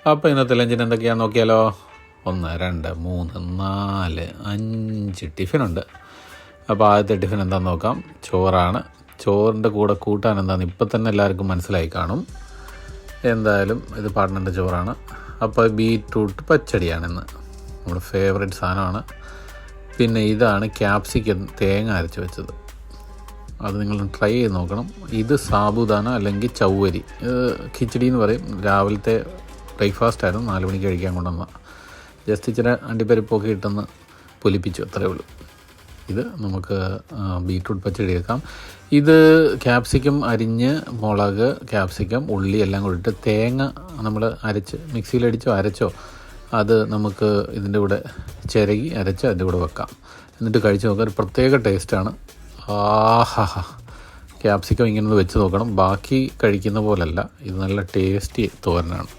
അപ്പോൾ ഇന്നത്തെ ലഞ്ചിന് എന്തൊക്കെയാണെന്ന് നോക്കിയാലോ. 1 2 3 4 5 ടിഫിനുണ്ട്. അപ്പോൾ ആദ്യത്തെ ടിഫിൻ എന്താണെന്ന് നോക്കാം. ചോറാണ്. ചോറിൻ്റെ കൂടെ കൂട്ടാൻ എന്താണെന്ന് ഇപ്പം തന്നെ എല്ലാവർക്കും മനസ്സിലായി കാണും. എന്തായാലും ഇത് പാർട്ട്ണറിൻ്റെ ചോറാണ്. അപ്പോൾ ബീറ്റ്റൂട്ട് പച്ചടിയാണിന്ന്, നമ്മുടെ ഫേവറേറ്റ് സാധനമാണ്. പിന്നെ ഇതാണ് ക്യാപ്സിക്കം തേങ്ങ അരച്ച് വെച്ചത്, അത് നിങ്ങൾ ട്രൈ ചെയ്ത് നോക്കണം. ഇത് സാബുദാന അല്ലെങ്കിൽ ചൗവരി, കിച്ചടി എന്ന് പറയും. രാവിലത്തെ ബ്രേക്ക്ഫാസ്റ്റ് ആയിരുന്നു, 4 മണിക്ക് കഴിക്കാൻ കൊണ്ടുവന്ന. ജസ്റ്റ് ഇച്ചിരി അണ്ടിപ്പരിപ്പൊക്കെ ഇട്ടെന്ന് പൊലിപ്പിച്ചു, അത്രയേ ഉള്ളൂ. ഇത് നമുക്ക് ബീറ്റ്റൂട്ട് പച്ചടി എടുക്കാം. ഇത് ക്യാപ്സിക്കം അരിഞ്ഞ്, മുളക്, ക്യാപ്സിക്കം, ഉള്ളി എല്ലാം കൂടിയിട്ട് തേങ്ങ നമ്മൾ അരച്ച് മിക്സിയിലടിച്ചോ അരച്ചോ അത് നമുക്ക് ഇതിൻ്റെ കൂടെ ചിരകി അരച്ച് അതിൻ്റെ കൂടെ വെക്കാം. എന്നിട്ട് കഴിച്ച് നോക്കാം. ഒരു പ്രത്യേക ടേസ്റ്റാണ്. ആഹാ, ക്യാപ്സിക്കം ഇങ്ങനെ ഒന്ന് വെച്ച് നോക്കണം. ബാക്കി കഴിക്കുന്ന പോലല്ല, ഇത് നല്ല ടേസ്റ്റി തോരനാണ്.